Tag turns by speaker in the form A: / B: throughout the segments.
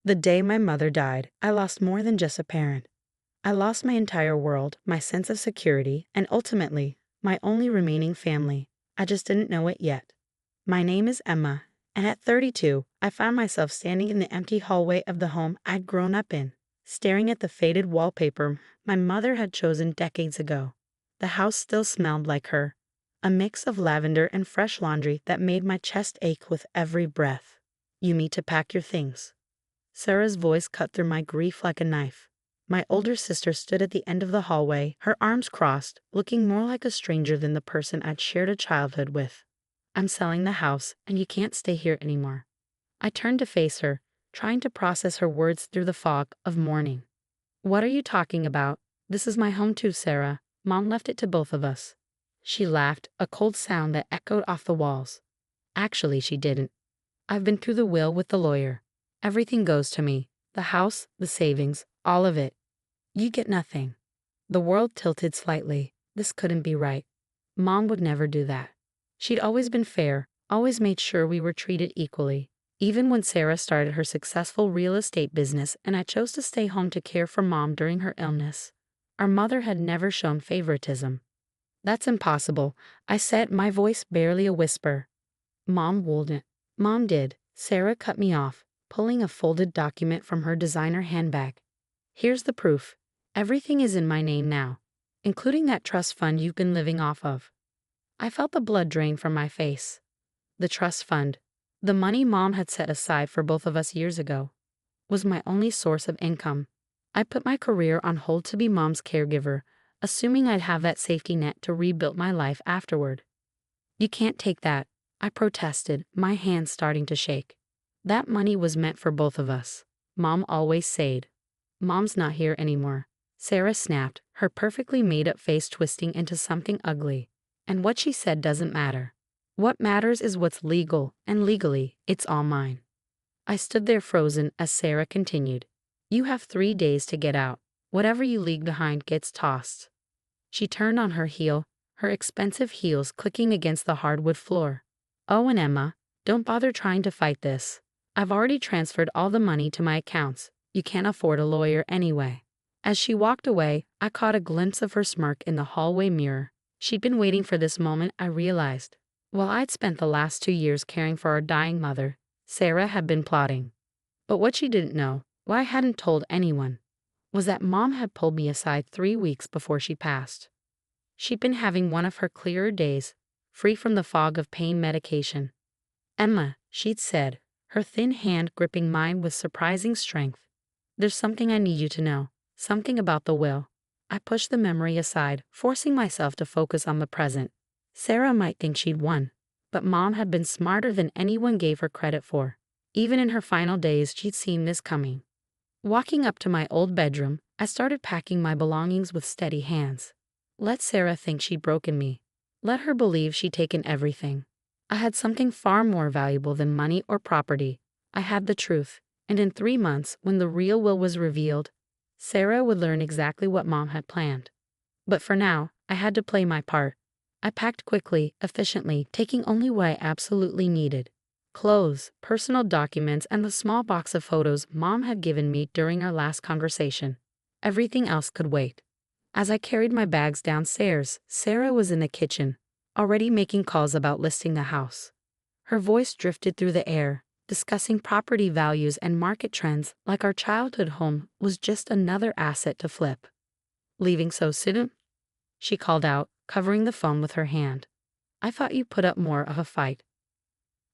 A: The day my mother died, I lost more than just a parent. I lost my entire world, my sense of security, and ultimately, my only remaining family. I just didn't know it yet. My name is Emma, and at 32, I found myself standing in the empty hallway of the home I'd grown up in, staring at the faded wallpaper my mother had chosen decades ago. The house still smelled like her, a mix of lavender and fresh laundry that made my chest ache with every breath. "You need to pack your things." Sarah's voice cut through my grief like a knife. My older sister stood at the end of the hallway, her arms crossed, looking more like a stranger than the person I'd shared a childhood with. "I'm selling the house, and you can't stay here anymore." I turned to face her, trying to process her words through the fog of mourning. "What are you talking about? This is my home too, Sarah. Mom left it to both of us." She laughed, a cold sound that echoed off the walls. "Actually, she didn't. I've been through the will with the lawyer. Everything goes to me. The house, the savings, all of it. You get nothing." The world tilted slightly. This couldn't be right. Mom would never do that. She'd always been fair, always made sure we were treated equally. Even when Sarah started her successful real estate business and I chose to stay home to care for Mom during her illness, our mother had never shown favoritism. "That's impossible," I said, my voice barely a whisper. "Mom wouldn't." "Mom did." Sarah cut me off, pulling a folded document from her designer handbag. "Here's the proof. Everything is in my name now, including that trust fund you've been living off of." I felt the blood drain from my face. The trust fund, the money Mom had set aside for both of us years ago, was my only source of income. I put my career on hold to be Mom's caregiver, assuming I'd have that safety net to rebuild my life afterward. "You can't take that," I protested, my hands starting to shake. "That money was meant for both of us. Mom always said." "Mom's not here anymore," Sarah snapped, her perfectly made-up face twisting into something ugly. "And what she said doesn't matter. What matters is what's legal, and legally, it's all mine." I stood there frozen as Sarah continued. "You have 3 days to get out. Whatever you leave behind gets tossed." She turned on her heel, her expensive heels clicking against the hardwood floor. "Oh, and Emma, don't bother trying to fight this. I've already transferred all the money to my accounts. You can't afford a lawyer anyway." As she walked away, I caught a glimpse of her smirk in the hallway mirror. She'd been waiting for this moment, I realized. While I'd spent the last 2 years caring for our dying mother, Sarah had been plotting. But what she didn't know, what I hadn't told anyone, was that Mom had pulled me aside 3 weeks before she passed. She'd been having one of her clearer days, free from the fog of pain medication. "Emma," she'd said, her thin hand gripping mine with surprising strength. "There's something I need you to know, something about the will." I pushed the memory aside, forcing myself to focus on the present. Sarah might think she'd won, but Mom had been smarter than anyone gave her credit for. Even in her final days, she'd seen this coming. Walking up to my old bedroom, I started packing my belongings with steady hands. Let Sarah think she'd broken me. Let her believe she'd taken everything. I had something far more valuable than money or property. I had the truth, and in 3 months, when the real will was revealed, Sarah would learn exactly what Mom had planned. But for now, I had to play my part. I packed quickly, efficiently, taking only what I absolutely needed. Clothes, personal documents, and the small box of photos Mom had given me during our last conversation. Everything else could wait. As I carried my bags downstairs, Sarah was in the kitchen, already making calls about listing the house. Her voice drifted through the air, discussing property values and market trends like our childhood home was just another asset to flip. "Leaving so soon?" she called out, covering the phone with her hand. "I thought you put up more of a fight."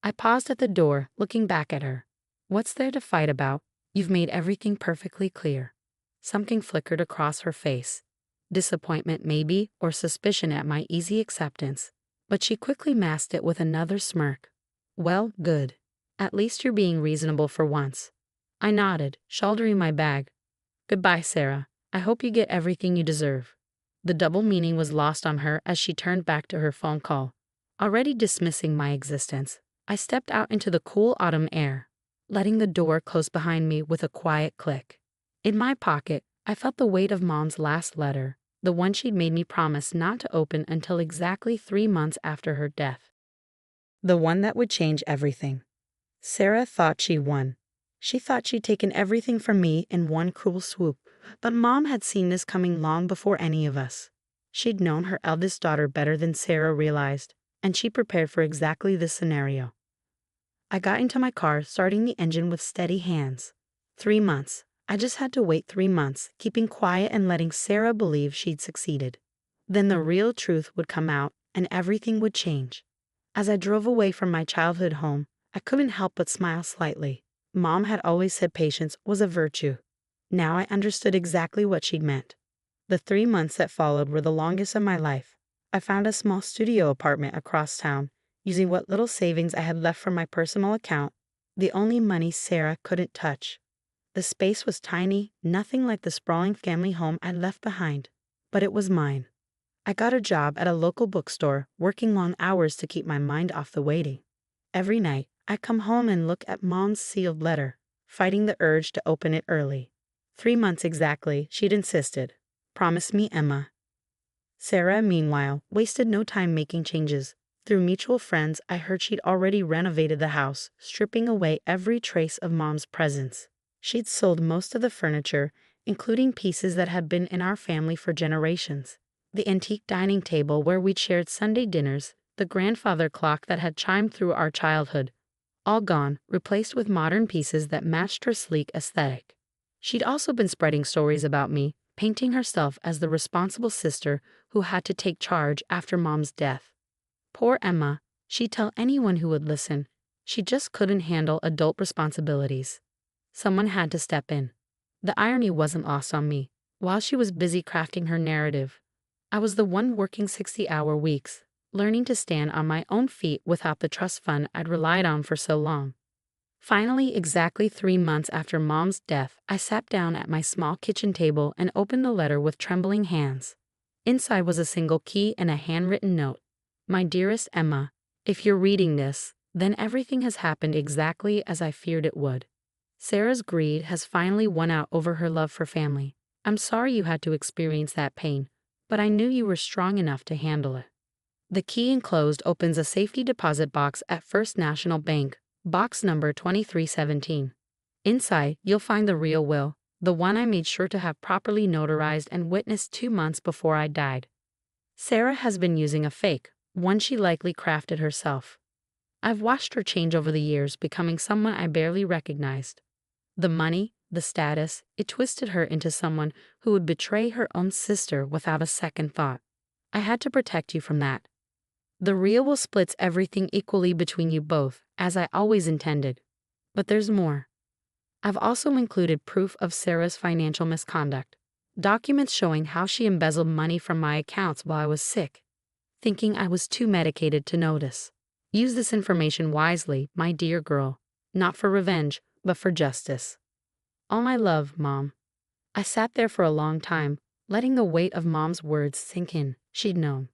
A: I paused at the door, looking back at her. "What's there to fight about? You've made everything perfectly clear." Something flickered across her face. Disappointment maybe, or suspicion at my easy acceptance. But she quickly masked it with another smirk. "Well, good. At least you're being reasonable for once." I nodded, shouldering my bag. "Goodbye, Sarah. I hope you get everything you deserve." The double meaning was lost on her as she turned back to her phone call. Already dismissing my existence, I stepped out into the cool autumn air, letting the door close behind me with a quiet click. In my pocket, I felt the weight of Mom's last letter, the one she'd made me promise not to open until exactly 3 months after her death. The one that would change everything. Sarah thought she won. She thought she'd taken everything from me in one cruel swoop, but Mom had seen this coming long before any of us. She'd known her eldest daughter better than Sarah realized, and she prepared for exactly this scenario. I got into my car, starting the engine with steady hands. 3 months. I just had to wait 3 months, keeping quiet and letting Sarah believe she'd succeeded. Then the real truth would come out, and everything would change. As I drove away from my childhood home, I couldn't help but smile slightly. Mom had always said patience was a virtue. Now I understood exactly what she'd meant. The 3 months that followed were the longest of my life. I found a small studio apartment across town, using what little savings I had left from my personal account, the only money Sarah couldn't touch. The space was tiny, nothing like the sprawling family home I'd left behind, but it was mine. I got a job at a local bookstore, working long hours to keep my mind off the waiting. Every night, I'd come home and look at Mom's sealed letter, fighting the urge to open it early. 3 months exactly, she'd insisted. Promise me, Emma. Sarah, meanwhile, wasted no time making changes. Through mutual friends, I heard she'd already renovated the house, stripping away every trace of Mom's presence. She'd sold most of the furniture, including pieces that had been in our family for generations. The antique dining table where we'd shared Sunday dinners, the grandfather clock that had chimed through our childhood. All gone, replaced with modern pieces that matched her sleek aesthetic. She'd also been spreading stories about me, painting herself as the responsible sister who had to take charge after Mom's death. Poor Emma, she'd tell anyone who would listen. She just couldn't handle adult responsibilities. Someone had to step in. The irony wasn't lost on me. While she was busy crafting her narrative, I was the one working 60-hour weeks, learning to stand on my own feet without the trust fund I'd relied on for so long. Finally, exactly 3 months after Mom's death, I sat down at my small kitchen table and opened the letter with trembling hands. Inside was a single key and a handwritten note. My dearest Emma, if you're reading this, then everything has happened exactly as I feared it would. Sarah's greed has finally won out over her love for family. I'm sorry you had to experience that pain, but I knew you were strong enough to handle it. The key enclosed opens a safety deposit box at First National Bank, box number 2317. Inside, you'll find the real will, the one I made sure to have properly notarized and witnessed 2 months before I died. Sarah has been using a fake, one she likely crafted herself. I've watched her change over the years, becoming someone I barely recognized. The money, the status, it twisted her into someone who would betray her own sister without a second thought. I had to protect you from that. The real will splits everything equally between you both, as I always intended. But there's more. I've also included proof of Sarah's financial misconduct. Documents showing how she embezzled money from my accounts while I was sick, thinking I was too medicated to notice. Use this information wisely, my dear girl. Not for revenge, but for justice. All my love, Mom. I sat there for a long time, letting the weight of Mom's words sink in. She'd known.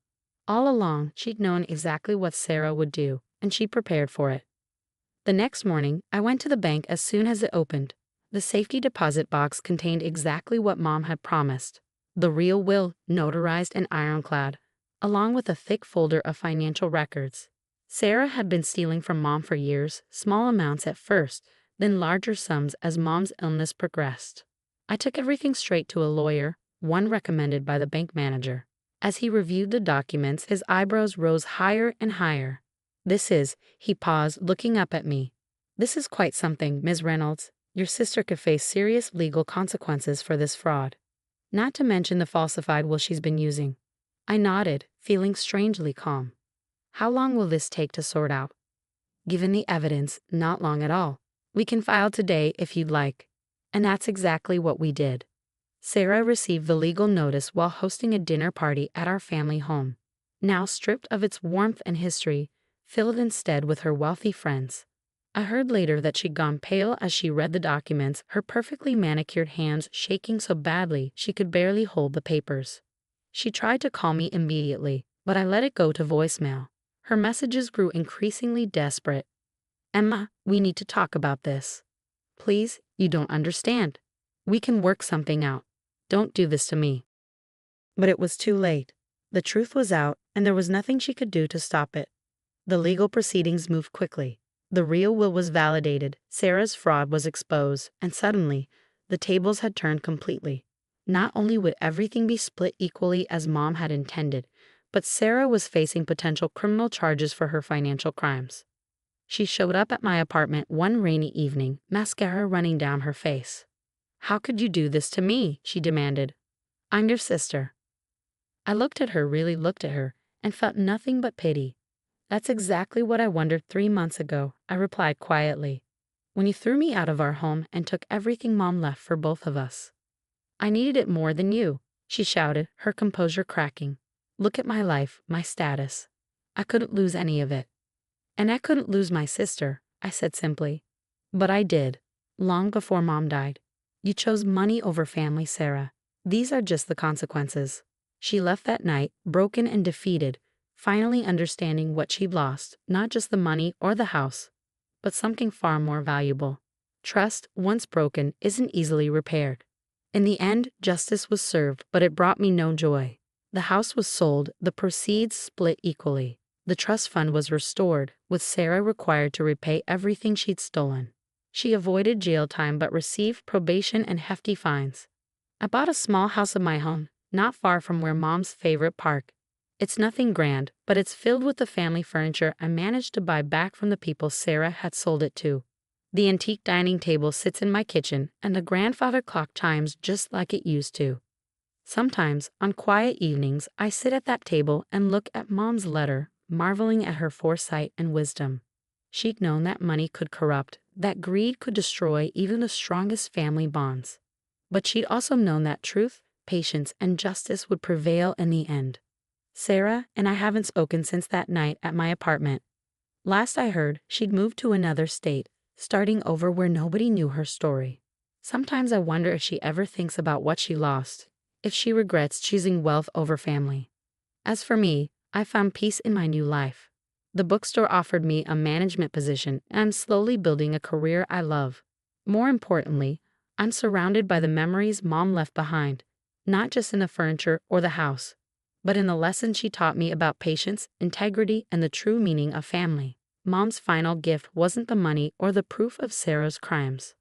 A: All along, she'd known exactly what Sarah would do, and she prepared for it. The next morning, I went to the bank as soon as it opened. The safety deposit box contained exactly what Mom had promised. The real will, notarized and ironclad, along with a thick folder of financial records. Sarah had been stealing from Mom for years, small amounts at first, then larger sums as Mom's illness progressed. I took everything straight to a lawyer, one recommended by the bank manager. As he reviewed the documents, his eyebrows rose higher and higher. He paused, looking up at me. This is quite something, Ms. Reynolds. Your sister could face serious legal consequences for this fraud. Not to mention the falsified will she's been using. I nodded, feeling strangely calm. How long will this take to sort out? Given the evidence, not long at all. We can file today if you'd like. And that's exactly what we did. Sarah received the legal notice while hosting a dinner party at our family home. Now stripped of its warmth and history, filled instead with her wealthy friends. I heard later that she'd gone pale as she read the documents, her perfectly manicured hands shaking so badly she could barely hold the papers. She tried to call me immediately, but I let it go to voicemail. Her messages grew increasingly desperate. Emma, we need to talk about this. Please, you don't understand. We can work something out. Don't do this to me. But it was too late. The truth was out, and there was nothing she could do to stop it. The legal proceedings moved quickly. The real will was validated, Sarah's fraud was exposed, and suddenly, the tables had turned completely. Not only would everything be split equally as Mom had intended, but Sarah was facing potential criminal charges for her financial crimes. She showed up at my apartment one rainy evening, mascara running down her face. "How could you do this to me?" she demanded. "I'm your sister." I looked at her, really looked at her, and felt nothing but pity. "That's exactly what I wondered 3 months ago," I replied quietly, "when you threw me out of our home and took everything Mom left for both of us." "I needed it more than you," she shouted, her composure cracking. "Look at my life, my status. I couldn't lose any of it." "And I couldn't lose my sister," I said simply. "But I did, long before Mom died. You chose money over family, Sarah. These are just the consequences." She left that night, broken and defeated, finally understanding what she'd lost, not just the money or the house, but something far more valuable. Trust, once broken, isn't easily repaired. In the end, justice was served, but it brought me no joy. The house was sold, the proceeds split equally. The trust fund was restored, with Sarah required to repay everything she'd stolen. She avoided jail time but received probation and hefty fines. I bought a small house of my own, not far from where Mom's favorite park. It's nothing grand, but it's filled with the family furniture I managed to buy back from the people Sarah had sold it to. The antique dining table sits in my kitchen, and the grandfather clock chimes just like it used to. Sometimes, on quiet evenings, I sit at that table and look at Mom's letter, marveling at her foresight and wisdom. She'd known that money could corrupt, that greed could destroy even the strongest family bonds. But she'd also known that truth, patience, and justice would prevail in the end. Sarah and I haven't spoken since that night at my apartment. Last I heard, she'd moved to another state, starting over where nobody knew her story. Sometimes I wonder if she ever thinks about what she lost, if she regrets choosing wealth over family. As for me, I found peace in my new life. The bookstore offered me a management position, and I'm slowly building a career I love. More importantly, I'm surrounded by the memories Mom left behind, not just in the furniture or the house, but in the lessons she taught me about patience, integrity, and the true meaning of family. Mom's final gift wasn't the money or the proof of Sarah's crimes.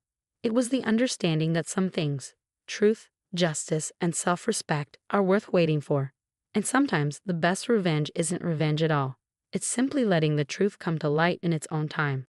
A: It was the understanding that some things, truth, justice, and self-respect, are worth waiting for. And sometimes the best revenge isn't revenge at all. It's simply letting the truth come to light in its own time.